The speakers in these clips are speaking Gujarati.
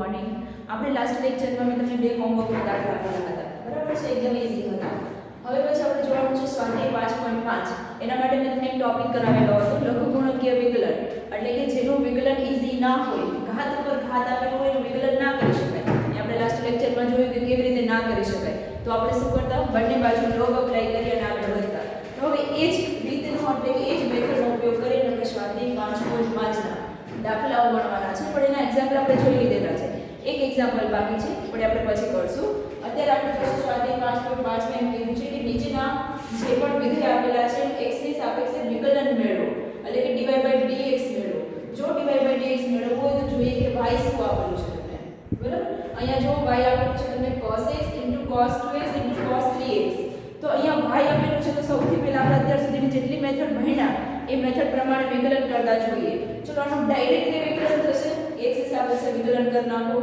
મોર્નિંગ. આપણે લાસ્ટ લેક્ચરમાં મેં તમને બે હોમવર્કના દાખલા આપેલા હતા, બરાબર છે? એકદમ ઈઝી હતા. હવે પછી આપણે જોવાનું છે સ્વાધ્યાય 5.5. એના માટે મેં તમને એક ટોપિક કરાવેલો હતો, લઘુગુણકીય વિકલન. એટલે કે જેનું વિકલન ઈઝી ના હોય, ઘાત ઉપર ઘાત આપેલું હોય એનું વિકલન ના કરી શકાય. એ આપણે લાસ્ટ લેક્ચરમાં જોયું કે કેવી રીતે ના કરી શકાય. તો આપણે શું કરતા, બંને બાજુ લોગ અપ્લાય કરી અને આગળ વધતા. તો હવે એ જ રીતનો એટલે કે એ જ મેથડનો ઉપયોગ કરીને આપણે સ્વાધ્યાય 5.5 ના દાખલાઓ ગણવાના છે, પણ એના એક્ઝામ્પલ આપણે જોઈ લીધેલા છે. એક એક્ઝામ્પલ બાકી છે, પણ આપણે પછી કરશું. અત્યારે આપણે જોશું સ્વાધ્યાય 5.5 માં એમ કીધું છે કે નીચેના જે પણ વિધેય આપેલા છે x ની સાપેક્ષે વિકલન મેળવો, એટલે કે dy/dx મેળવો. જો dy/dx મેળવવું હોય તો જોઈએ કે y શું આપેલું છે તમને, બરાબર? અહીંયા જો y આપેલું છે તમને cos x cos 2x cos 3x. તો અહીંયા y આપેલું છે તો સૌથી પહેલા આપણે અત્યાર સુધીની જેટલી મેથડ ભણ્યા એ મેથડ પ્રમાણે વિકલન કરતા જોઈએ. ચલો આનું ડાયરેક્ટલી વિકલન થશે, x ની સાપેક્ષે વિકલન કરી નાખો.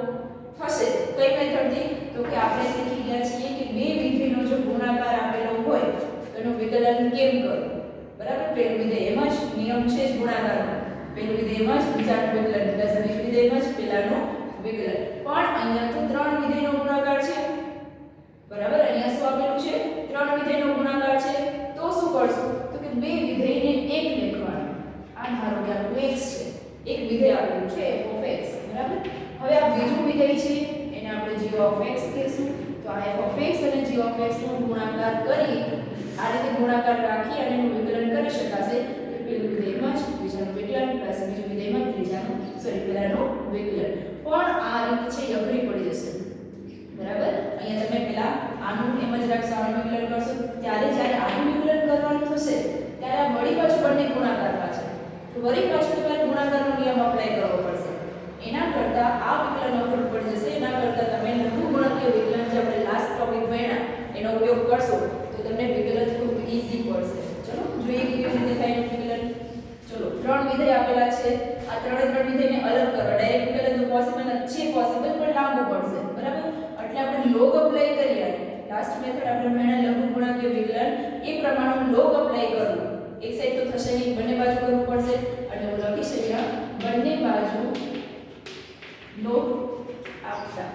થશે કઈ મેથડથી? તો કે આપણે શીખી ગયા છીએ કે બે વિધેયનો જો ગુણાકાર આપેલો હોય તો એનું વિકલન કેમ કરવું, બરાબર? પેલું વિધેય એમ જ નિયમ છે જ ગુણાકારનો, પેલું વિધેય એમ જ બીજાનું વિકલન પ્લસ બીજું વિધેય એમ જ પેલાનું વિકલન. પણ અહીંયા તો ત્રણ વિધેયનો ગુણાકાર છે, બરાબર? અહીંયા શું આપેલું છે? ત્રણ વિધેયનો ગુણાકાર છે. તો શું કરશું? તો કે બે વિધેયને એક લખવાનું. આ ધારો કે આપણું x છે, એક વિધેય આપેલું છે f(x), બરાબર? હવે આ બીજું વિધેય છે એને આપણે g(x) કહીશું. તો આ f(x) અને g(x) નો ગુણાકાર કરી આ રીતે ગુણાકાર રાખી અને એનું વિકલન કરી શકાશે. કે પેલું વિધેયમાં જ બીજાનું વિકલન પ્લસ બીજું વિધેયમાં ત્રીજાનું પેલાનું વિકલન. પણ આ રીત છે એ અઘરી પડી જશે, બરાબર? અહીંયા તમે પેલા આનું એમ જ રાખશો, આનું વિકલન કરશો, ત્યારે જ્યારે આનું વિકલન કરવાનું થશે ત્યારે આ વળી પાછું બંને ગુણાકારમાં છે. તો વળી પાછું તમારે ગુણાકારનો નિયમ અપ્લાય કરવો પડશે. એના કરતાં આ વિકલન અઘરું પડી જશે. એના કરતાં તમે લઘુગુણકીય વિકલન જે આપણે લાસ્ટ ટોપિક ભણ્યા એનો ઉપયોગ કરશો તો તમને વિકલન ખૂબ ઈઝી પડશે. ચલો જોઈએ કે કેવી રીતે થાય એનું વિકલન. ચલો ત્રણ વિધેય આપેલા છે, આ ત્રણ વિધેયને અલગ કરો. ડાયરેક્ટ વિકલન તો પોસિબલ નથી, પોસિબલ પણ લાંબુ પડશે, બરાબર? એટલે આપણે લોગ અપ્લાય કરીએ. લાસ્ટ મેથડ આપણે ભણ્યા લઘુગુણકીય વિકલન, એ પ્રમાણે લોગ અપ્લાય કરવું. એક સાઈડ તો થશે નહીં, બંને બાજુ કરવું પડશે. એટલે હું લખીશ અહીંયા બંને બાજુ લોગ આપતા.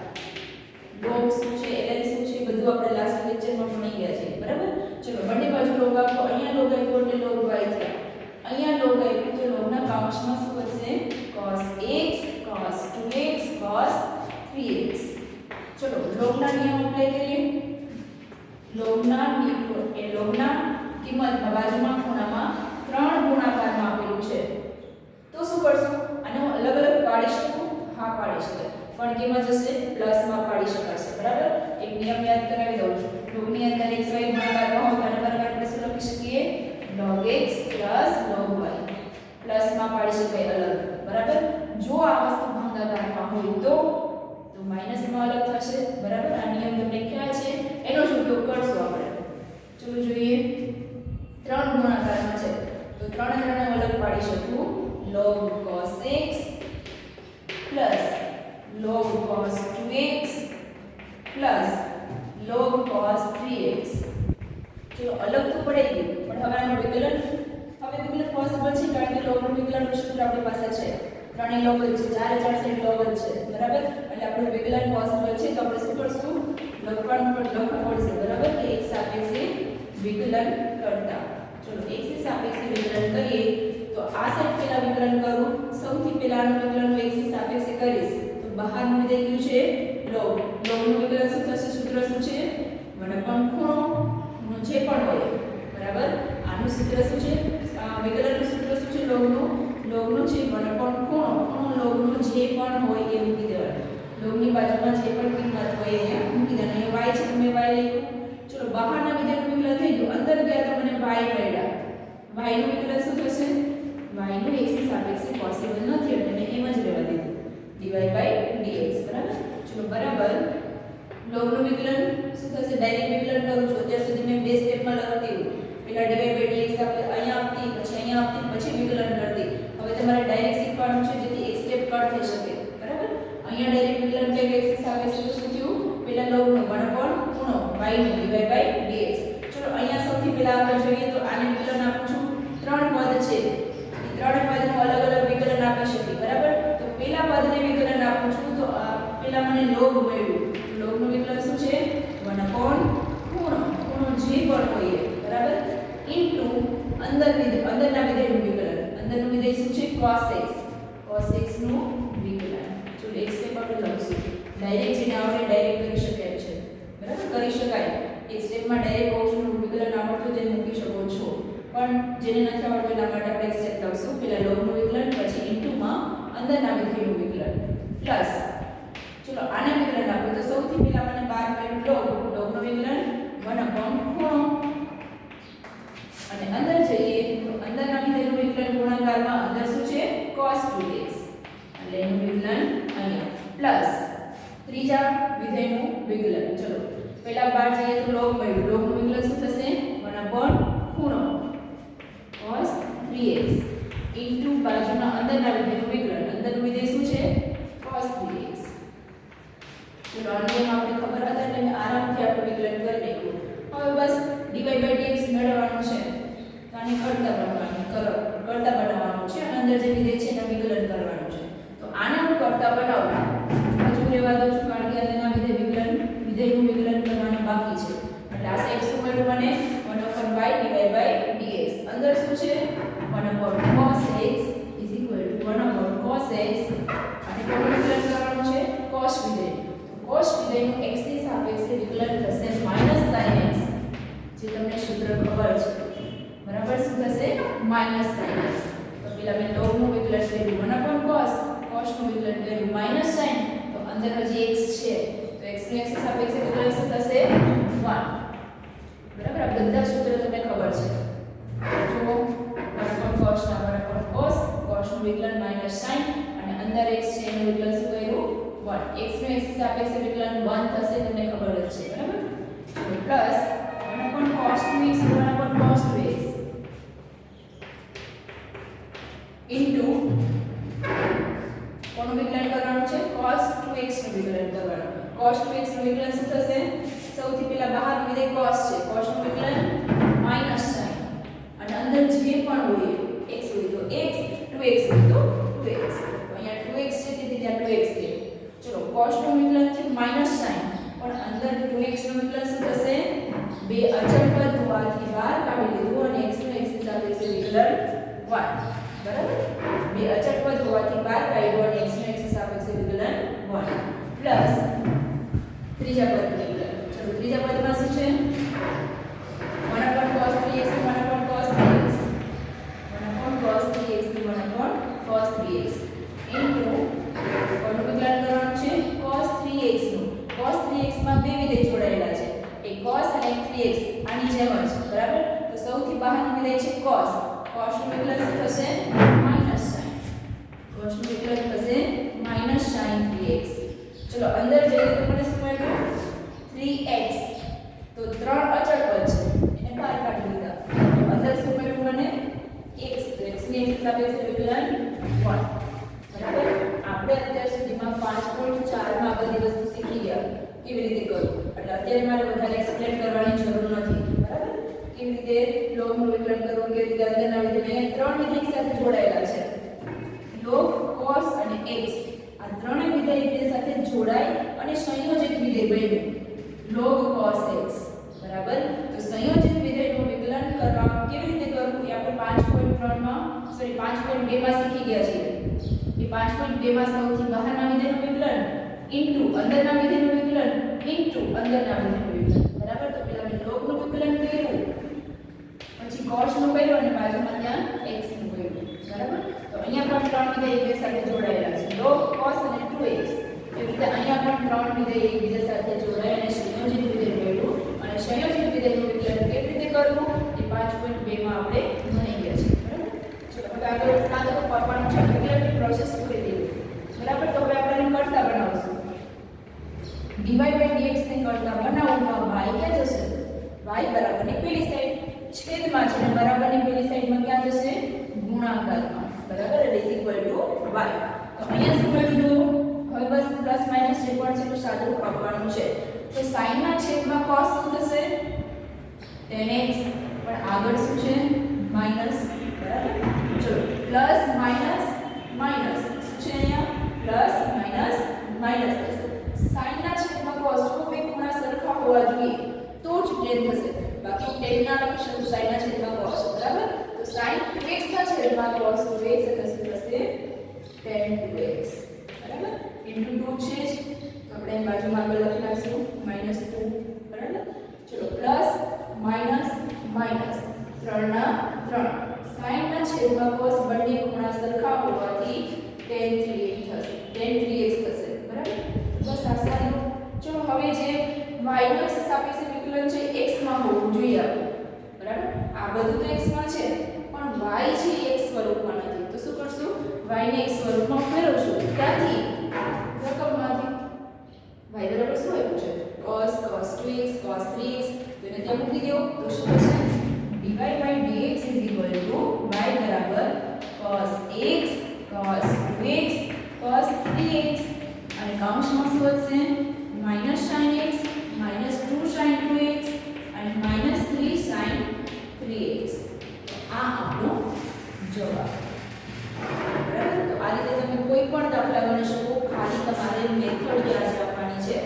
લોગ શું છે, ln શું છે, બધું આપણે લાસ્ટ લેક્ચરમાં ભણી ગયા છે, બરાબર? ચલો બંને બાજુ લોગ આપો. અહીંયા લોગ આપ્યો એટલે લોગ y થયા. અહીંયા લોગ આપ્યો તો લોગના કાઉન્સમાં શું વધશે? cos x cos 2x cos 3x. ચલો લોગના નિયમ અપ્લાય કરીએ. લોગના કિંમતમાં બાજુમાં ખૂણામાં 3 ગુણાકારમાં આપેલું છે. તો શું કરશું? આને હું અલગ અલગ પાડી શકું? હા પાડી શકાય, પણ કેમાં જશે? પ્લસમાં પાડી શકાશે, બરાબર? એક નિયમ યાદ કરાવી દઉં. લોગની અંદર x y ગુણાકારમાં હોય તો આને બરાબર આપણે શું લખી શકીએ? log x log y. પ્લસમાં પાડી શકાય અલગ, બરાબર? જો આ વસ્તુ ભાગાકારમાં હોય તો માઈનસમાં અલગ થશે, બરાબર? આ નિયમ તમને ખ્યાલ છે, એનો જ ઉપયોગ કરશું આપણે. ચલો જોઈએ. 3 ગુણાકારમાં છે તો 3 ને અલગ પાડી શકું. log cos x log cos 2x log cos 3x. ચલો અલગ તો પડી ગયું, પણ હવે આનું વિકલન પોસિબલ છે, કારણ કે લોગનું વિકલનનું સૂત્ર આપણી પાસે છે. ત્રણેય લોગ જ છે, ચારે ચાર સાઈડ લોગ જ છે, બરાબર? એટલે આપણું વિકલન પોસિબલ છે. તો આપણે શું કરશું? લખવું પડશે, બરાબર? કે x સાપેક્ષે વિકલન કરતા. ચલો x ની સાપેક્ષે વિકલન કરીએ તો આ સાઈડ પહેલા વિકલન કરું. સૌથી પહેલા આનું વિકલન હું x ની સાપેક્ષે કરીશ. તો બહારનું વિધેય કયું છે? લોગ. લોગનું વિકલન શું થશે? સૂત્ર શું છે? ખૂણો જે પણ હોય, બરાબર? આનું સૂત્ર શું છે? વિકલનનું સૂત્ર શું છે? લોગનું છે ખૂણો લોગનું જે પણ હોય એ મૂકી દેવાનું. લોગની બાજુમાં જે પણ કિંમત હોય એ મૂકી દેવાની. y છે તો મેં y લખ્યું. ચલો બહારના વિધેયનું વિકલન થઈ ગયું, અંદર ગયા તો મને y મળ્યા. y નું વિકલન શું થશે? y નું x ની સાપેક્ષે પોસિબલ નથી એટલે મેં એમ જ રહેવા દીધું, dy/dx, બરાબર? ચલો બરાબર. લોગનું વિકલન શું થશે? ડાયરેક્ટ વિકલન કરું છું. અત્યાર સુધી મેં બે સ્ટેપમાં લખતી હું. પહેલા dy/dx આપણે અહીંયા આપતી, પછી અહીંયા આપતી, પછી વિકલન કરતી. હવે તમારે ડાયરેક્ટ શીખવાનું છે જેથી એક સ્ટેપ કટ થઈ શકે, બરાબર? અહીંયા ડાયરેક્ટ વિકલન કે x ની સાપેક્ષે તો શું થયું? પહેલા લોગનું ખૂણો y નું dy/dx. ચલો અહીંયા સૌથી પહેલા આગળ જોઈએ તો આને વિકલન આપું છું. 3 પદ છે, એ 3 પદનું અલગ અલગ વિકલન આપી શકીએ, બરાબર? તો પહેલા પદને વિકલન આપું છું તો અંદરના વિધેયનું વિકલન. અંદરનું વિધેય શું છે? cos x. cos x નું વિકલન. ચલો એક સ્ટેપ આપણે લખશું. ડાયરેક્ટ જેને આવડે ડાયરેક્ટ કરી શકાય છે. બરાબર, કરી શકાય. એક સ્ટેપમાં ડાયરેક્ટ cos નું વિકલન આવડતું જ મૂકી શકો છો. પણ જેને નથી આવડતું એના માટે આપણે એક સ્ટેપ લખશું. પહેલા લોગનું વિકલન, પછી ઇન્ટુ માં અંદરના વિધેયનું વિકલન પ્લસ. ચલો આને વિકલન આપો તો સૌથી પહેલા મને 12 મળ્યું લોગનું વિકલન 1/ખૂણો. અને અંદર જઈએ તો અંદરના વિધેયનું વિકલન ગુણાકારમાં અંદર શું છે? cos 2x. એટલે એનું વિકલન અહીંયા પ્લસ ત્રીજા વિધેયનું વિકલન. ચલો પહેલા 12 જઈએ તો લોગ મળ્યું. લોગનું વિકલન શું થશે? 1/ખૂણો cos 3x ઇન્ટુ બાજુના અંદરના વિધેયનું વિકલન. અંદરનું વિધેય શું છે? cos 3x. ચલો આને આપણે ખબર હતા એટલે મેં આરામથી આપણે વિકલન કરી નાખ્યું. હવે બસ dy/dx મેળવવાનું છે. તો આને કરતા બનાવવાનું છે અને અંદર જે વિધેય છે એનું વિકલન કરવાનું છે. તો આને હું કરતા બનાવું. હજુ લેવા દઉં છું કારણ કે અંદરના વિધેયનું વિકલન કરવાનું બાકી છે. એટલે આ સાઈડ શું મળ્યું મને? 1/y/dx. અંદર શું છે? 1/cos x 1/cos x. અને કોનું વિકલન કરવાનું છે? cos વિધેય. cos વિધેયનું x ની સાપેક્ષે વિકલન થશે -sin x. જે તમને સૂત્ર ખબર છે. બરાબર, શું થશે? -sin x. તો પેલા મેં લોગનું વિકલન કર્યું 1/cos, cos નું વિકલન કર્યું -sin. તો અંદર હજી x છે. તો x નું x ની સાપેક્ષે વિકલન શું થશે? 1. બરાબર, આ બધા સૂત્ર તમને ખબર છે. જો 1/cos ના 1/cos, cos નું વિકલન -sin અને અંદર x છે એનું વિકલન શું કર્યું? 1. x નું x ની સાપેક્ષે વિકલન 1 થશે, તમને ખબર જ છે. બરાબર, plus 1/cos 2x 1/cos 2x into કોનું વિકલન કરવાનું છે? cos 2x નું વિકલન કરવાનું. cos 2x નું વિકલન શું થશે? સૌથી પહેલા બહારનું વિધેય cos છે. cos નું વિકલન -sin અને અંદર જે પણ હોય x હોય તો x, 2x હોય તો 2x. તો અહીંયા 2x છે તેથી ત્યાં 2x છે. ચલો cos નું વિકલન થયું -sin પણ અંદર 2x નું વિકલન શું થશે? બે અચળ પદ હોવાથી બહાર કાઢી લીધું અને x નું x ની સાપેક્ષે વિકલન 1. બરાબર, બે અચળ પદ હોવાથી બહાર કાઢ્યું અને x નું x ની સાપેક્ષે વિકલન 1 પ્લસ ત્રીજા પદનું વિકલન. ચલો ત્રીજા પદમાં શું છે? 1/cos 3x 1/cos 3x 1/cos 3x 1/cos 3x into કોનું વિકલન કરવાનું છે? cos 3x નું. cos 3x માં બે વિધેય જોડાયેલા છે, એક cos અને એક 3x. આની જેમ જ. બરાબર, તો સૌથી બહારનું વિધેય છે cos. cos નું વિકલન શું થશે? -sin. cos નું વિકલન થશે -sin 3x. ચલો અંદર જઈએ તો મને શું મળ્યું? 3x. તો ત્રણ અચળ પદ છે એને બહાર કાઢી લીધા. અંદર શું મળ્યું મને? x. તો x ની x સાપેક્ષે વિકલન 1. બરાબર, આપણે અત્યાર સુધીમાં 5.4 માં બધી વસ્તુ શીખી ગયા કેવી રીતે કરવું. એટલે અત્યારે મારે વધારે એક્સપ્લેન કરવાની જરૂર નથી. બરાબર, કેવી રીતે લોગનું વિકલન કરવું, કેવી રીતે અંદરના વિધેય. અહીંયા ત્રણ વિધેય સાથે જોડાયેલા છે, લોગ, cos અને x. આ ત્રણેય વિધેય એકબીજા સાથે જોડાય અને સંયોજિત વિધેય બન્યું log cos x. બરાબર, તો સંયોજિત વિધેયનું વિકલન કરવા કેવી રીતે કરવું એ આપણે 5.2 માં શીખી ગયા છીએ. એ 5.2 માં સૌથી બહારના વિધેયનું વિકલન ઇન્ટુ અંદરના વિધેયનું વિકલન ઇન્ટુ અંદરના વિધેયનું વિકલન. બરાબર, તો પહેલા મેં log નું વિકલન કર્યું, પછી cos નું કર્યું અને બાજુમાં ત્યાં x નું કર્યું. બરાબર, તો અહીંયા પણ ત્રણ વિધેય એકબીજા સાથે જોડાયેલા છે, log, cos અને 2x. એવી રીતે અહીંયા પણ ત્રણ વિધેય એકબીજા સાથે જોડાય અને સંયોજિત વિધેય મેળવ્યું. અને સંયોજિત વિધેયનું વિકલન કેવી રીતે કરવું એ 5.2 માં આપણે ભણી ગયા છીએ. બરાબર, ચલો હવે આગળ પાડવાનું છે. વિકલનની પ્રોસેસ પૂરી થઈ. બરાબર, તો હવે આપણે કરતા બનાવશું. dy/dx ને કરતા બનાવવામાં y ક્યાં જશે? y બરાબરની પેલી સાઈડ છેદમાં છે અને બરાબરની પેલી સાઈડમાં ક્યાં જશે? ગુણાકારમાં. બરાબર, એટલે y. તો અહીંયા શું મળ્યું? હવે બસ પ્લસ માઈનસ જે પણ છે તો સાદું આપવાનું છે. તો sin ના છેદમાં cos શું થશે? tan x. પણ આગળ શું છે? માઈનસ. બરાબર, ચલો પ્લસ માઈનસ માઈનસ શું છે અહીંયા? પ્લસ માઈનસ માઈનસ થશે. sin ના છેદમાં cos જો બે ખૂણા સરખા હોવા જોઈએ તો જ tan થશે. બાકી tan ના લખી શકું sin ના છેદમાં cos. બરાબર, તો માં cos 2x એટલે શું થશે tan 2x બરાબર ઇન્ટુ 2 છે જ તો આપણે અહીં બાજુમાં આગળ લખી નાખશું -2 બરાબર ચલો પ્લસ માઈનસ માઈનસ 3 ના 3 sin ના છેદમાં cos બંને ખૂણા સરખા હોવાથી tan 3x થશે બરાબર બસ આ સારું ચલો હવે જે y નો x સાપેક્ષે વિકલન છે x માં હોવું જોઈએ આપણે બરાબર આ બધું તો x માં છે પણ y છે x સ્વરૂપમાં નથી તો શું કરશું y ને x સ્વરૂપમાં ફેરવશું ત્યાંથી રકમમાંથી y બરાબર શું આવ્યું છે cos 2x cos 3x તો એને ત્યાં મૂકી દો તો શું થશે dy by dx y બરાબર cos x cos 2x cos 3x અને કૌંસમાં શું વધશે -sin x -2 sin 2x અને -3 sin 3x આ આપણો જવાબ બરાબર તો આ રીતે તમે કોઈ પણ દાખલા ગણી શકો ખાલી તમારે મેથડ યાદ રાખવાની છે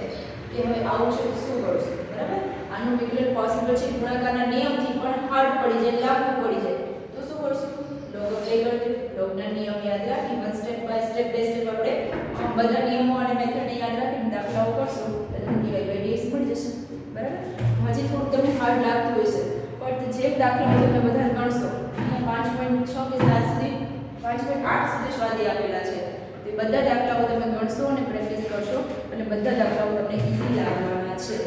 કે હવે આવું છે તો શું કરશું બરાબર આનું વિકલન પોસિબલ છે ગુણાકારના નિયમથી પણ હાર્ડ પડી જાય લાગુ પડી જાય તો શું કરશું લોગ અપ્લાય કરજો લોગના નિયમ યાદ રાખી વન સ્ટેપ બાય સ્ટેપ આપણે બધા નિયમો અને મેથડને યાદ રાખીને દાખલાઓ કરશું એટલે dy by dx મળી જશે બરાબર હજી થોડું તમને હાર્ડ લાગતું હશે પણ જે દાખલાઓ તમે બધા ગણશો અહીંયા 5.6 કે 7 સુધી 5.8 સુધી સ્વાધ્યાય આપેલા છે તે બધા દાખલાઓ તમે ગણશો અને પ્રેક્ટિસ કરશો અને બધા દાખલાઓ તમને ઈઝી લાગવાના છે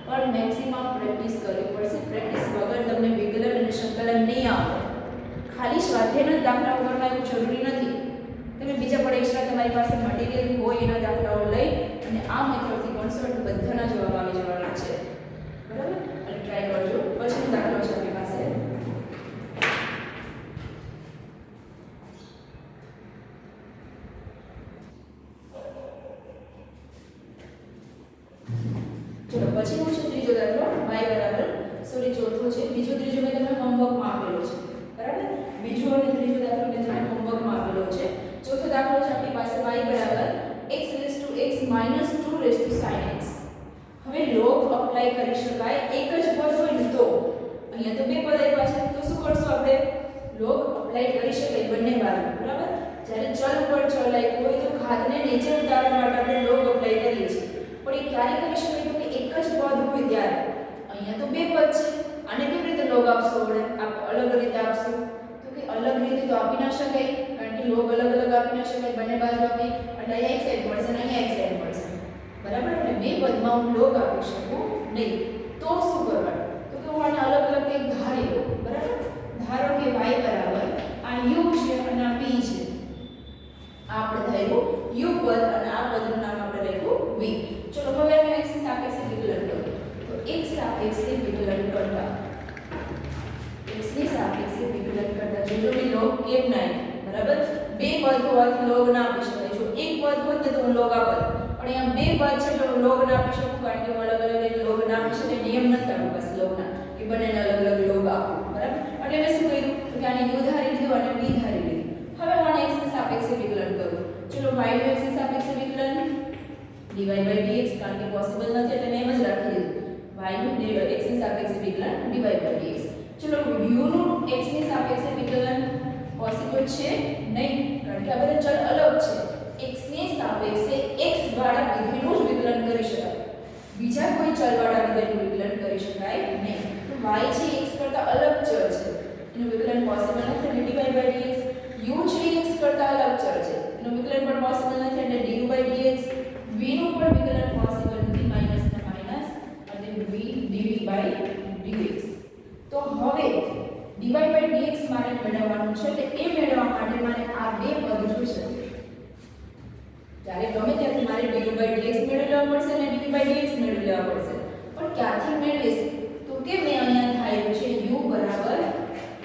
પણ મેક્સિમમ પ્રેક્ટિસ કરવી પડશે પ્રેક્ટિસ વગર તમને વિકલન અને સંકલન નહીં આવે ખાલી સ્વાધ્યાયના દાખલાઓ ગણવા એવું જરૂરી નથી તમે બીજા પણ એક્સ્ટ્રા તમારી પાસે મટીરીયલ હોય એના દાખલાઓ લઈ અને આ મેથડથી ગણશો એટલે બધાના જવાબ આવી જવાના છે બરાબર અને ટ્રાય કરજો પછીનો દાખલો છે આપણી પાસે ચલો પછીનો છે ત્રીજો દાખલો y બરાબર સોરી ચોથો છે બીજો ત્રીજો મેં તમને હોમવર્કમાં આપેલો છે બરાબર બીજો અને ત્રીજો દાખલો મેં તમને હોમવર્કમાં આપેલો છે ચોથો દાખલો છે આપણી પાસે y બરાબર x x -2 sin x હવે log અપ્લાય કરી શકાય એક જ પદ હોય ને તો અહીંયા તો બે પદ આપ્યા છે તો શું કરશું આપણે log અપ્લાય કરી શકાય બંને બાજુ બરાબર જ્યારે ચલ ઉપર ચલ આપ્યું હોય તો ઘાતને નીચે ઉતારવા માટે આપણે log અપ્લાય કરીએ છીએ પણ એ ક્યારે કરી શકાય તો કે એક જ પદ હોય ત્યારે અહીંયા તો બે પદ છે આને કેવી રીતે log આપશો આપણે અલગ રીતે આપશું તો કે અલગ રીતે તો આપી ના શકાય કારણ કે log અલગ અલગ આપી ના શકાય બંને બાજુ આપી એટલે અહીંયા એક સાઈડ મળશે અને અહીંયા એક સાઈડ મળશે બરાબર એટલે બે પદમાં હું log આપી શકું નહીં તો શું કરવાનું તો કે હું આને અલગ અલગ કંઈક ધારી લઉં બરાબર ધારો કે y બરાબર આ u છે અને આ p છે આ આપણે ધાર્યું u પદ અને આ પદનું નામ આપણે રાખ્યું v ચલો હવે આને x ની સાપેક્ષે વિકલન કરો તો x સાપેક્ષે વિકલન કરતા x ની સાપેક્ષે વિકલન કરતા જો કે log કેમ ના બરાબર બે પદ હોવાથી log ના આપી શકાય જો એક પદ હોત તો હું log આપત પણ અહીંયા બે પદ છે તો હું log ના આપી શકું કારણ કે હું અલગ અલગ રીતે log ના આપી શકું નિયમ નથી આપણી પાસે log ના કે બંનેને અલગ અલગ log આપું બરાબર એટલે મેં શું કર્યું તો કે આને u ધારી લીધું અને v ધારી લીધું હવે હું આને x ની સાપેક્ષે વિકલન કરું ચલો y નું x ની સાપેક્ષે વિકલન dy by dx કારણ કે પોસિબલ નથી એટલે મેં એમ જ રાખી દીધું y નું x ની સાપેક્ષે વિકલન dy by dx ચલો u નું x ની સાપેક્ષે વિકલન પોસિબલ છે નહીં કારણ કે આ બધા ચલ અલગ છે x ની સાપેક્ષે x વાળા વિધેયનું જ વિકલન કરી શકાય બીજા કોઈ ચલ વાળા વિધેયનું વિકલન કરી શકાય નહીં તો y છે x કરતા અલગ ચલ છે એનું વિકલન પોસિબલ નથી એટલે dy by dx u છે x કરતા અલગ ચલ છે એનું વિકલન પણ પોસિબલ નથી એટલે du by dx v નું પણ વિકલન પોસિબલ નથી માઈનસ ના માઈનસ અને v dv by dx તો હવે dy by dx મારે મેળવવાનું છે એટલે એ મેળવવા માટે મારે આ બે પદ જોઈશે ત્યારે ગમે ત્યાંથી મારે du by dx મેળવી લેવા પડશે અને dv by dx મેળવી લેવા પડશે પણ ક્યાંથી મેળવીશ તો કે મેં અહીંયા ધાર્યું છે u બરાબર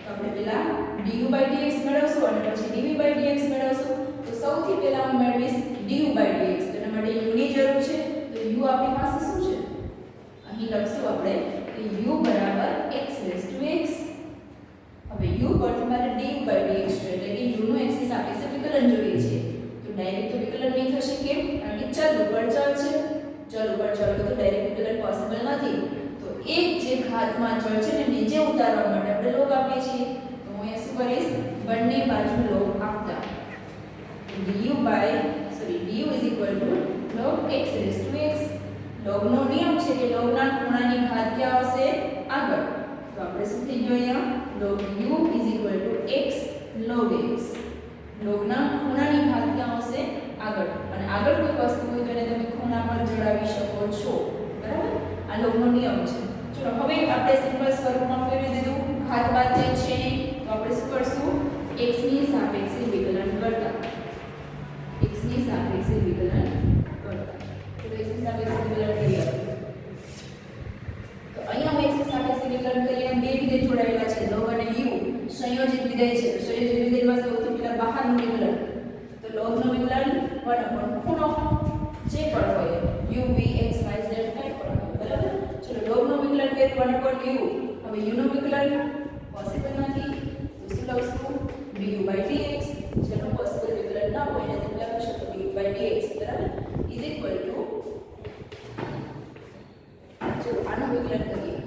આપણે પહેલા du by dx મેળવશું અને પછી dv by dx મેળવશું તો સૌથી પહેલા હું મેળવીશ du by dx તો એના માટે u ની જરૂર છે તો u આપણી પાસે શું છે અહીં લખશું આપણે કે u બરાબર x હવે u પરથી મારે du by dx છે એટલે કે u નું x ની સાપેક્ષે વિકલન જોઈએ છે તો ડાયરેક્ટ તો વિકલન નહીં થશે કેમ કારણ કે ચલ ઉપર ચલ છે ચલ ઉપર ચલ તો ડાયરેક્ટ વિકલન પોસિબલ નથી તો એક જે ઘાતમાં ચલ છે ને નીચે ઉતારવા માટે આપણે log આપીએ છીએ તો હું અહીંયા શું કરીશ બંને du is equal to log x raised to x. log નો નિયમ છે કે log ના ખૂણાની ઘાત ક્યાં આવશે આગળ, તો આપણે શું થઈ ગયું અહીંયા log u is equal to x log x. log ના ખૂણાની ઘાત ક્યાં આવશે આગળ, અને આગળ કોઈ વસ્તુ હોય તો એને તમે ખૂણા પર જોડાવી શકો છો, બરાબર. આ log નો નિયમ છે. ચલો હવે આપણે સિમ્પલ સ્વરૂપમાં ફેરવી દીધું, ઘાત બાદ જે છે તો આપણે શું કરશું, x ની સાપેક્ષે વિકલન કરતા, x ની સાપેક્ષે વિકલન કરતા. તો x ની સાપેક્ષે વિકલન કરીએ તો અહીંયા હું x ની સાપેક્ષે વિકલન કરીએ, બે વિધેય જોડાયેલા છે log અને u સંયોજિત વિધેય છે. સંયોજિત વિધેયમાં સૌથી પહેલા બહારનું વિકલન, તો log નું વિકલન 1 ખૂણો જે પણ હોય u v x y z કંઈ પણ હોય, બરાબર. ચલો log નું વિકલન કરીએ 1 u. હવે u નું વિકલન પોસિબલ નથી તો શું લખશું du dx. જેનો પોસિબલ વિકલન ના હોય એને તમે લખી શકો du dx, બરાબર, ઇઝ ઇક્વલ ટુ, ચલો આનું વિકલન કરીએ,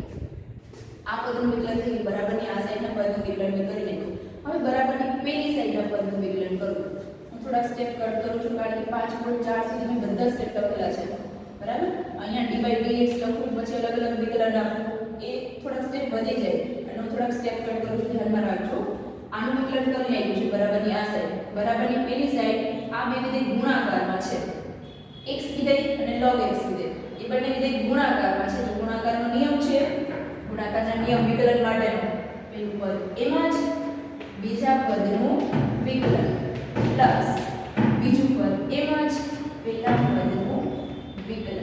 આ પદનું વિકલન થયું, બરાબરની આ સાઈડના પદનું વિકલન મેં કરી નાખ્યું. હવે બરાબરની પેલી સાઈડના પદનું વિકલન કરું. હું થોડા સ્ટેપ કટ કરું છું કારણ કે 5 પોઈન્ટ 4 સુધી મેં બધા સ્ટેપ લખેલા છે, બરાબર. અહીંયા d dx લખું પછી અલગ અલગ વિકલન આપું, એ થોડા સ્ટેપ વધી જાય અને હું થોડાક સ્ટેપ કટ કરું છું, ધ્યાનમાં રાખજો. આનું વિકલન કરી નાખ્યું છે બરાબરની આ સાઈડ, બરાબરની પેલી સાઈડ આ બે વિધેય ગુણાકારમાં છે, x વિધેય અને log x વિધેય, એ બંને વિધેય ગુણાકારમાં છે. તો ગુણાકારનો નિયમ છે, ગુણાકારના નિયમ વિકલન માટેનો, પેલું પદ એમાં જ બીજા પદનું વિકલન પ્લસ બીજું પદ એમાં જ પેલા પદનું વિકલન.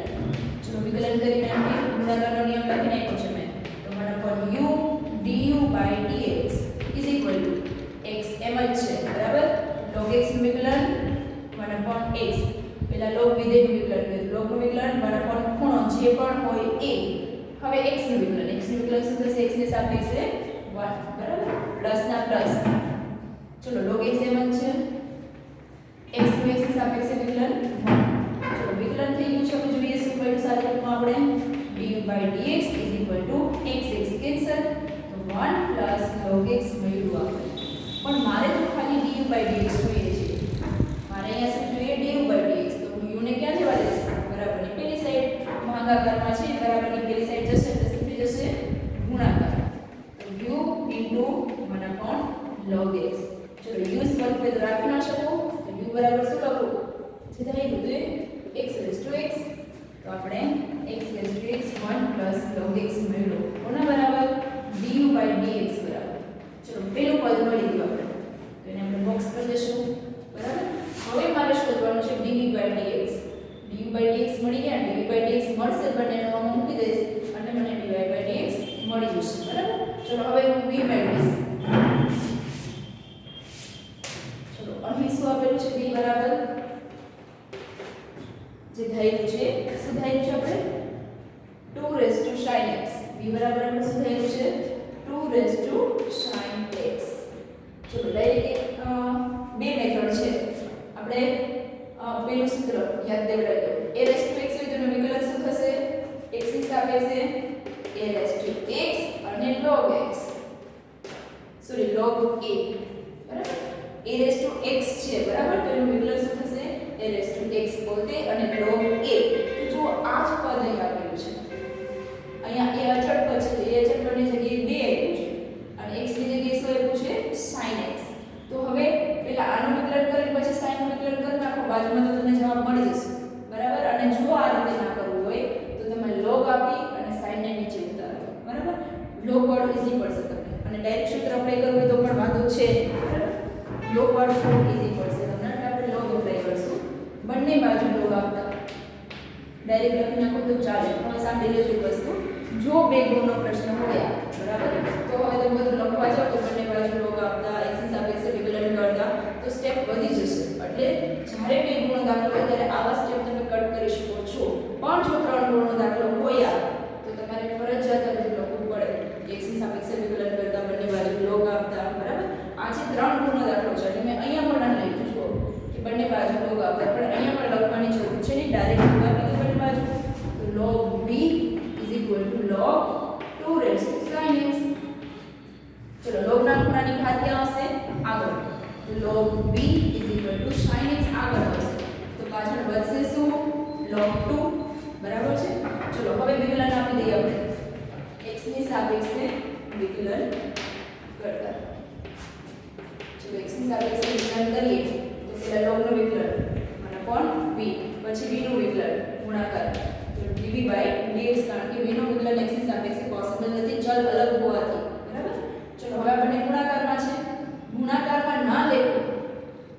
ચલો વિકલન કરીને આપણે ગુણાકારનો નિયમ લખી નાખ્યો છે મેં, તો 1 u du dx is equal to x એમ જ છે, બરાબર. log x નું વિકલન 1 x, પેલા log વિધેયનું વિકલન કર્યું, log નું વિકલન 1 ખૂણો જે પણ હોય એ. હવે x નું વિકલન, x નું વિકલન શું થશે, x ની સાપેક્ષે 1, બરાબર, પ્લસ ના પ્લસ. ચલો log x એમ જ છે, x નું x ની સાપેક્ષે વિકલન 1. ચલો વિકલન થઈ ગયું છે. હવે જોઈએ શું કર્યું સારી રીતમાં આપણે, du dx is equal to x cancel, તો 1 plus log x મળ્યું આપણે. પણ મારે તો ખાલી du dx જોઈએ છે, મારે અહીંયા શું જોઈએ du dx. તો હું u ને ક્યાં જવા દઈશ, બરાબરની પેલી સાઈડ, ભાગાકારમાં છે, બરાબરની પેલી સાઈડ જશે એટલે શું થઈ જશે ગુણાકાર, તો u into 1 log x. ચલો u સ્વરૂપે તો રાખી ના શકો, તો u બરાબર શું લખું, જે થઈ ગયું તે x raised to x, તો આપણે x raised to x 1 plus log x મળ્યું, કોના બરાબર du dx બરાબર. ચલો પેલું પદ મળી ગયું આપણે, તો એને આપણે બોક્સ કરી દઈશું, બરાબર. હવે મારે શોધવાનું છે dv dx. dv dx મળી ગયા, dv dx મળશે બંનેનો હું મૂકી દઈશ અને મને dv dx મળી જશે, બરાબર. ચલો હવે હું v મેળવીશ. ચલો અહીં શું આપેલું છે, v બરાબર જે ધાર્યું છે, શું ધાર્યું છે આપણે 2 raised to sin x. v બરાબર આપણે શું ધાર્યું છે 2 raised to sin x. ચલો ડાયરેક્ટ બે મેથડ છે, આપણે પેલું સૂત્ર યાદ દેવડાવી દો. a raised to x હોય તો એનું વિકલન શું થશે, x ની સાપેક્ષે a raised to x અને log x, sorry log a, બરાબર. a raised to x છે, બરાબર, તો એનું વિકલન શું થશે a raised to x પોતે અને log a. તો જો આ જ પદ અહીં આપેલું છે, અહીંયા એ અચળ પદ છે, એ અચળ પદની જગ્યાએ 2 આપ્યું છે અને x ની જગ્યાએ શું આપ્યું છે sin x. તો હવે પેલા આનું વિકલન કરીને પછી sin નું વિકલન કરી નાખો, બાજુમાં તો તમને જવાબ મળી જશે, બરાબર. અને જો આ રીતે ના કરવું હોય તો તમે log આપી અને sin ને નીચે ઉતારો, બરાબર. log વાળું ઈઝી પડશે તમને, અને ડાયરેક્ટ સૂત્ર અપ્લાય કરવું હોય તો પણ વાંધો છે, બરાબર. log વાળું થોડું ઈઝી પડશે તમને, એટલે આપણે log અપ્લાય કરશું. બંને બાજુ log આપતા ડાયરેક્ટ લખી નાખો તો ચાલે. હવે સાંભળી લેજો એક વસ્તુ, જો બે ગુણનો પ્રશ્ન હોય, બરાબર, તો હવે તમે બધું લખવા જાઓ તો બંને બાજુ log આપતા, x ની સાપેક્ષે વિકલન કરતા તો સ્ટેપ વધી જશે. એટલે જ્યારે બે ગુણનો દાખલો હોય ત્યારે આવા સ્ટેપ તમે કટ કરી શકો છો. પણ જો 3 ગુણનો દાખલો હોય તો તમારે ફરજિયાત આ બધું લખવું પડે, x ની સાપેક્ષે વિકલન કરતા, બંને બાજુ log આપતા, બરાબર. આ છે 3 ગુણનો દાખલો છે એટલે મેં અહીંયા પણ ના લખ્યું છે કે બંને બાજુ log આપતા, પણ અહીંયા પણ લખવાની જરૂર છે નહીં, ડાયરેક્ટ log આપી દો બંને બાજુ. તો log v is equal to log 2 raised to sin x. ચલો log ના ખૂણાની ઘાત ક્યાં આવશે આગળ, તો log b sin x આગળ વધશે તો પાછળ વધશે શું log 2 બરાબર છે. ચલો હવે વિકલન આપી દઈએ આપણે x ની સાપેક્ષે વિકલન કરતા. ચલો x ની સાપેક્ષે વિકલન કરીએ તો પેલા log નું વિકલન અને કોણ v પછી v નું વિકલન ગુણાકાર તો dv/dx કારણ કે v નું વિકલન x ની સાપેક્ષે પોસિબલ નથી ચલ અલગ હોવાથી બરાબર. ચલો હવે આપણે ગુણાકારમાં છે ગુણાકારમાં ના લેવું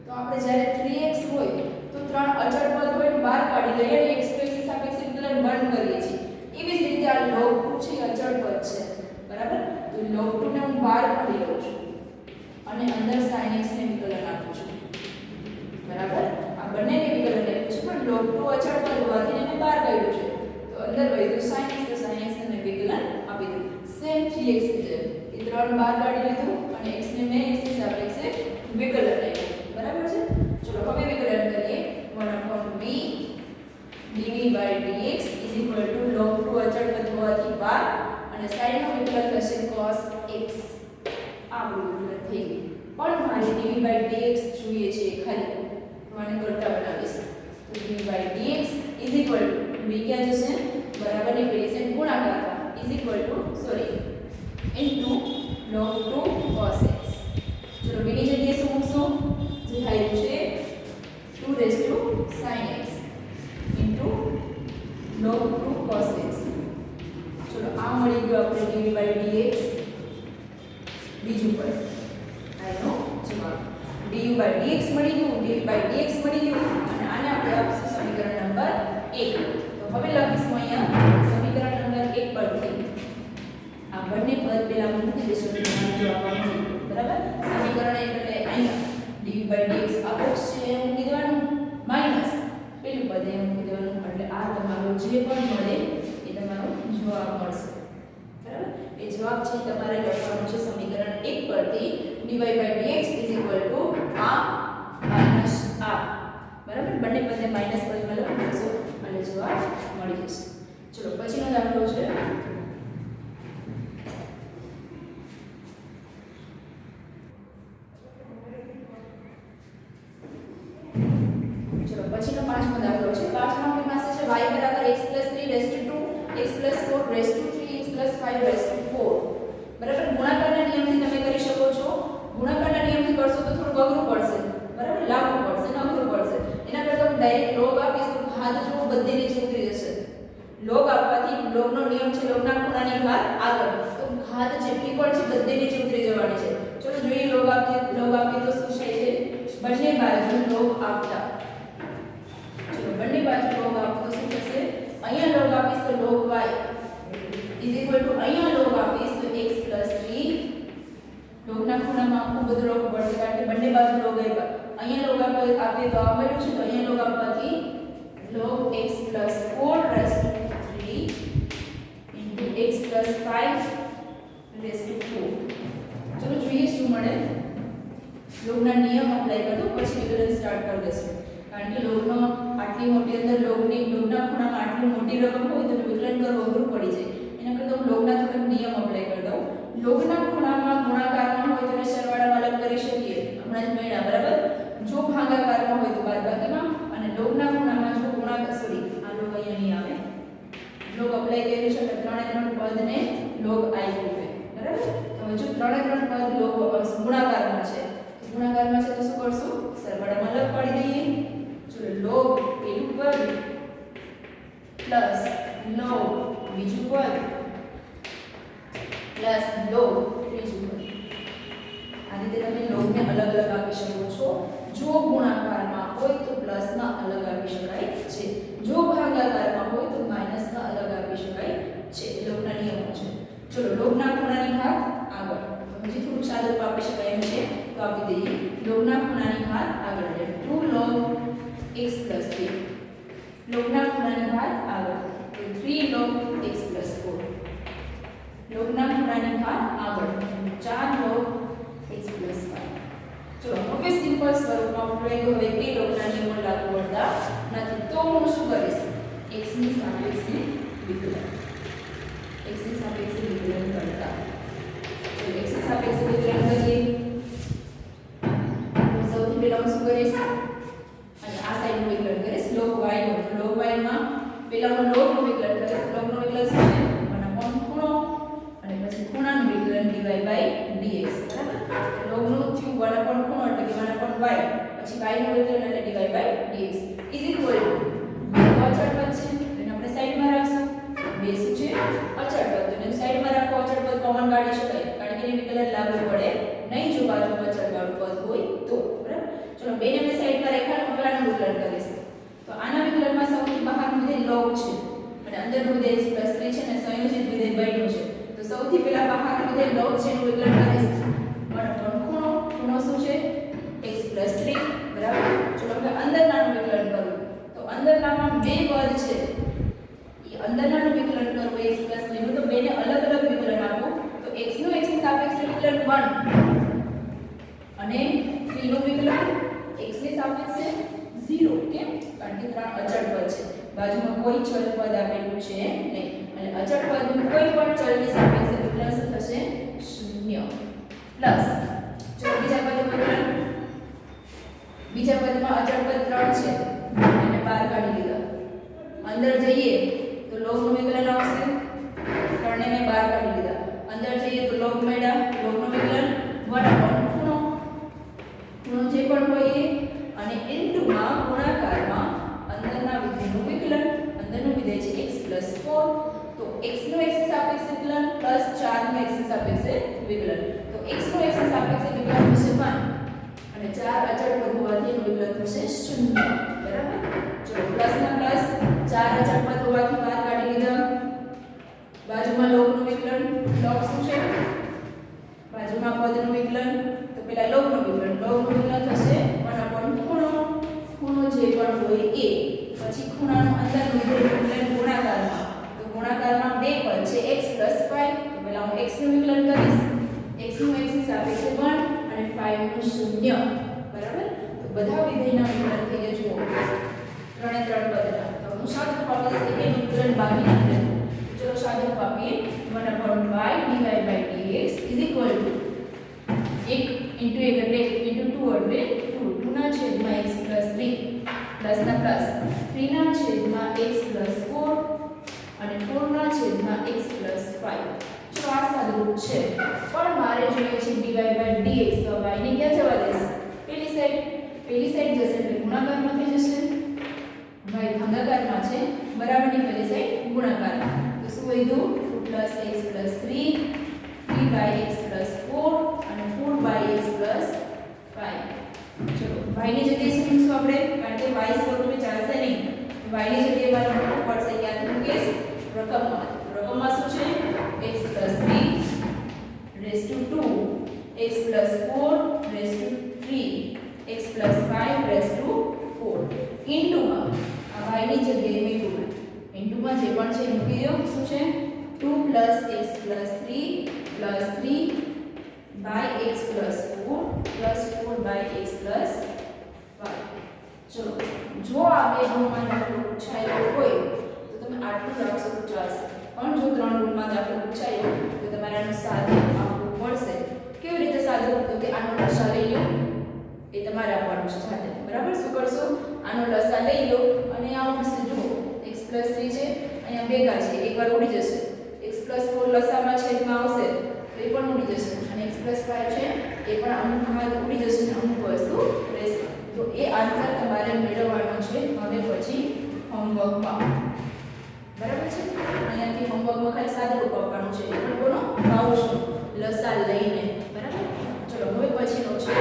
તો આપણે જ્યારે 3x હોય તો 3 અચળ પદ હોય બહાર કાઢી લઈએ અને x ની સાપેક્ષે વિકલન 1 કરીએ છીએ. એવી જ રીતે આ log 2 છે અચળ પદ છે બરાબર. તો log 2 ને હું બહાર કાઢી લઉં છું અને અંદર sin x ને વિકલન આપું છું બરાબર. આ બંનેને વિકલન આપ્યું છે પણ log 2 અચળ પદ હોવાથી એને બહાર કાઢ્યું છે તો અંદર વધ્યું sin x તો sin x ને વિકલન આપી દીધું. સેમ 3x છે એ 3 બહાર કાઢી લીધું અને x ને મેં x ની સાપેક્ષે વિકલન આપ્યું બરાબર છે. ચલો હવે વિકલન કરીએ 1/v dv/dx log 2 અચળ પદ હોવાથી 12 અને sin નું વિકલન થશે cos x. આ બધું વિકલન થઈ ગયું પણ મારે dv/dx જોઈએ છે ખાલી મને કરતા બનાવીશ તો dv/dx v ક્યાં જશે બરાબરની પેલી સાઈડ ગુણાકારમાં sorry into log 2 cos x. ચલો v ની જગ્યાએ શું મૂકશું જે આવ્યું છે 2 sin x into log 2 cos x. ચલો આ મળી ગયો આપણે dv/dx બીજું પદ આનો જવાબ du/dx મળી ગયું dv/dx મળી ગયું અને આને આપણે આપીશું સમીકરણ નંબર 1. તો હવે લખીશું અહીંયા સમીકરણ નંબર 1 પરથી આ બંને પદ પેલા મૂકી દેશું તો જવાબ આવશે બરાબર. સમીકરણ એટલે અહીંયા dv/dx આ બોક્સ છે એ મૂકી દેવાનું માઈનસ પેલું પદ એ મૂકી દેવાનું એટલે આ તમારો જે પણ મળે એ તમારો જવાબ મળશે બરાબર. એ જવાબ છે તમારે લખવાનું છે સમીકરણ 1 પરથી dy/dx આ માઈનસ આ બરાબર. બંને પદને માઈનસ પદમાં લખીશું અને જવાબ મળી જશે. ચલો પછીનો દાખલો છે પછીનો પાંચમો દાખલો છે. પાંચમો આપણી પાસે છે y = x + 3 x + 4 3 x + 5 4 બરાબર. ગુણાકારના નિયમથી તમે કરી શકો છો. ગુણાકારના નિયમથી કરશો તો થોડું અઘરું પડશે બરાબર લાગુ પડશે ને અઘરું પડશે. એના કરતાં હું ડાયરેક્ટ log આપીશ તો ઘાત જો બધી નીચે ઉતરી જશે. log આપવાથી log નો નિયમ છે log ના ખૂણાની ઘાત આગળ તો ઘાત જેટલી પણ છે બધી નીચે ઉતરી જવાની છે. ચલો જોઈએ log આપીએ તો શું થાય છે બંને બાજુ log આપતા બંને બાજુ log આપો તો શું થશે અહીંયા log આપીશ તો log y અહીંયા log આપીશ તો x + 3 log ના ખૂણામાં આખું બધું log પડશે કારણ કે બંને બાજુ log આપ્યા. અહીંયા log આપીએ તો આ મળ્યું છે તો અહીંયા log આપવાથી log x + 4 3 x + 5 4. ચલો જોઈએ શું મળે. log ના નિયમ અપ્લાય કરતો પછી વિકલન સ્ટાર્ટ કરી દેશું કારણ કે log નો આટલી મોટી અંદર log ના ખૂણામાં આટલી મોટી રકમ હોય તો વિકલન કરવું અઘરું પડી જાય. એના કરતાં હું log ના થોડાક નિયમ અપ્લાય કરી દઉં. log ના ખૂણામાં ગુણાકારમાં હોય તો એને સરવાળામાં અલગ કરી શકીએ હમણાં જ મળ્યા બરાબર. જો ભાગાકારમાં હોય તો બાદબાકીમાં અને log ના ખૂણામાં જો ગુણાકાર આ log અહીંયા નહીં આવે log અપ્લાય કર્યું છે એટલે ત્રણે ત્રણ પદને log આપ્યું છે બરાબર. હવે જો ત્રણે ત્રણ પદ log ગુણાકારમાં છે તો શું કરશું સરવાળામાં અલગ પાડી દઈએ. ચલો log પેલું પદ પ્લસ log બીજું પદ પ્લસ log ત્રીજું પદ. આ રીતે તમે log ને અલગ અલગ આપી શકો છો. જો ગુણાકારમાં હોય તો પ્લસમાં અલગ આપી શકાય છે. જો ભાગાકારમાં હોય તો માઈનસમાં અલગ આપી શકાય છે. log ના નિયમો છે. ચલો log ના ખૂણાની ઘાત આગળ હજી થોડું સાદું આપી શકાય એમ છે તો આપી દઈએ log ના ખૂણાની ઘાત આગળ એટલે 2 log x + 3 log ના ખૂણાની ઘાત આગળ તો 3 log x + 4 log ના ખૂણાની ઘાત આગળ 4 log x + 5. ચલો હવે સિમ્પલ સ્વરૂપમાં આપણે હવે કે log ના નિયમો લાગુ પડતા નથી તો હું શું કરીશ x ની સાપેક્ષે વિકલન કરતા x ની સાપેક્ષે વિકલન કરીએ y નું વિકલન એટલે dy/dx ઇઝ ઇક્વલ ટુ બે અચળ પદ છે તેને આપણે સાઈડમાં રાખશું. બે શું છે અચળ પદ, તો એને સાઈડમાં રાખો. અચળ પદ કોમન કાઢી શકાય કારણ કે એને વિકલન લાગુ પડે નહીં જો બાજુમાં અચળ વાળું પદ હોય તો. બરાબર, ચલો બેને મેં સાઈડમાં રાખ્યા. હવે આનું વિકલન કરીશું. તો આના વિકલનમાં સૌથી બહારનું વિધેય log છે અને અંદરનું વિધેય x + 3 છે અને સંયોજિત વિધેય બન્યું છે. તો સૌથી પહેલા બહારનું વિધેય log છે એનું વિકલન કરીશું. પણ ખૂણો શું છે x + 3. બરાબર, ચલો હવે અંદરનાનું વિકલન કરું. તો અંદરનામાં બે પદ છે, એ અંદરનાનું વિકલન કરવું x + 3 નું. તો બેને અલગ અલગ વિકલન આપો. તો x નું x ની સાપેક્ષે વિકલન 1 અને 3 નું વિકલન x ની સાપેક્ષે 0. કેમ? કારણ કે ત્રણ અચળ પદ છે, બાજુમાં કોઈ ચલ પદ આપેલું છે નહીં. અને અચળ પદનું કોઈ પણ ચલની સાપેક્ષે વિકલન શું થશે? 0 પ્લસ. જો બીજા પદનું વિકલન, બીજા પદમાં અચળ પદ 3 છે એને બહાર કાઢી લીધા. અંદર જઈએ તો log નું વિકલન આવશે. 3 ને મેં બહાર કાઢી લીધા. અંદર જઈએ તો log મળ્યા. log નું વિકલન 1 ખૂણો, ખૂણો જે પણ હોય એ, અને ઇન્ટુ માં ગુણાકારમાં અંદરના વિધેયનું વિકલન. અંદરનું વિધેય છે x + 4. તો x નું x ની સાપેક્ષે વિકલન પ્લસ 4 નું x ની સાપેક્ષે વિકલન. તો x નું x ની સાપેક્ષે વિકલન થશે 1 અને 4 અચળ પદ હોવાથી એનું વિકલન થશે 0. બરાબર, ચલો પ્લસ ના પ્લસ 4 અચળ પદ હોવાથી બહાર કાઢી લીધા. બાજુમાં log નું વિકલન. log શું છે? બાજુમાં પદનું વિકલન. તો પહેલા log નું વિકલન. log નું વિકલન થશે 1 ખૂણો, ખૂણો જે પણ હોય એ. પછી ખૂણાનું અંદરનું વિકલન ગુણાકારમાં. તો ગુણાકારમાં બે પદ છે x + 5. તો પહેલા હું x નું વિકલન કરીશ. x નું x ની સાપેક્ષે 1 અને 5 નું 0. બરાબર, તો બધા વિધેયના વિકલન થઈ ગયા. જુઓ ત્રણે ત્રણ પદના. તો હું સાદું આપી દઈશ કે વિકલન બાકી નથી. ચલો સાદું આપીએ. 1/y dy/dx = 1 * 1 એટલે 1 * 2 એટલે 2 ના છેદમાં x + 3 પ્લસ ના પ્લસ 3 ના છેદમાં x + 4 અને 4 ના છેદમાં x + 5. ચલો આ સાદુરૂપ છે. પણ મારે જોઈએ છે dy/dx. તો y ને ક્યાં જવા દેશે? પેલી સાઈડ જશે એટલે ગુણાકારમાં થઈ જશે. y ભાગાકારમાં છે, બરાબરની પેલી સાઈડ ગુણાકારમાં. તો શું વધ્યું? 2 + x + 3 3/x + 4 અને 4/x + 5. ચલો y ની જગ્યાએ શું મૂકશું આપણે? કારણ કે y સ્વરૂપે ચાલશે નહીં. y ની જગ્યાએ મારે મૂકવું પડશે. ક્યાંથી મૂકીશ? રકમમાં. રકમમાં શું છે? x + 3 raised to 2, x + 4 raised to 3, x + 5 raised to 4 ઇન્ટુમાં આ y ની જગ્યાએ મૂક્યું. ઇન્ટુમાં જે પણ છે મૂકી દો. શું છે? 2 + x + 3 + 3/x + 4 + 4/x + 5. ચલો જો આ બે ગુણમાં દાખલો પૂછાયેલો હોય તો તમે આટલું રાખશો તો ચાલશે. પણ જો 3 ગુણમાં દાખલો પૂછાયો તો તમારે આનું સાદું આપવું પડશે. કેવી રીતે સાદું? તો કે આનો લસા લઈ લો, એ તમારે આપવાનું છે જાતે. બરાબર, શું કરશો? આનો લસા લઈ લો અને આવું હશે. જુઓ x + 3 છે, અહીંયા ભેગા છે, એકવાર ઉડી જશે. x + 4 લસામાં છેદમાં આવશે તો એ પણ ઉડી જશે. અને x + 5 છે એ પણ અમુક ભાગ ઉડી જશે અને અમુક વસ્તુ રહેશે. તો એ આન્સર તમારે મેળવવાનો છે હવે પછી હોમવર્કમાં. બરાબર છે, અહીંયાથી હોમવર્કમાં ખાલી સાદું રૂપ આપવાનું છે. એ લોકોનો આવશે લસા લઈને. બરાબર, ચલો હવે પછીનો છે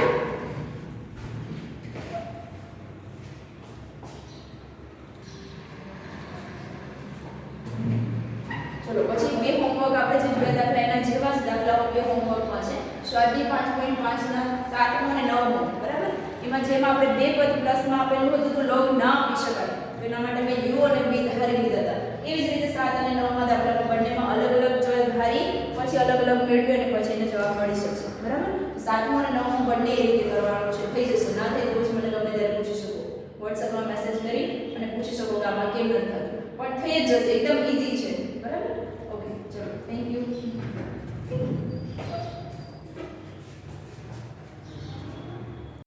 પછી બે હોમવર્ક આપણે જે જોયા દાખલા એના જેવા જ દાખલાઓ બે હોમવર્કમાં છે. સ્વાધ્યાય 5.5 ના 7મો અને 9મો. બરાબર, એમાં જેમ આપણે બે પદ પ્લસમાં આપેલું હતું તો log ના આપી શકાય. તો એના માટે મેં u અને v ધારી લીધા હતા. એવી જ રીતે 7 અને 9માં દાખલામાં બંનેમાં અલગ અલગ ચલ ધારી પછી અલગ અલગ મેળવી અને પછી એને જવાબ મળી શકશે. બરાબર, 7મો અને 9મો બંને એ રીતે કરવાનું છે. થઈ જશે. ના થાય તો પછી મને ગમે ત્યારે પૂછી શકો. WhatsApp માં મેસેજ કરી અને પૂછી શકો કે આમાં કેમ નથી થતું. પણ થઈ જ જશે. એકદમ ઈઝી છે.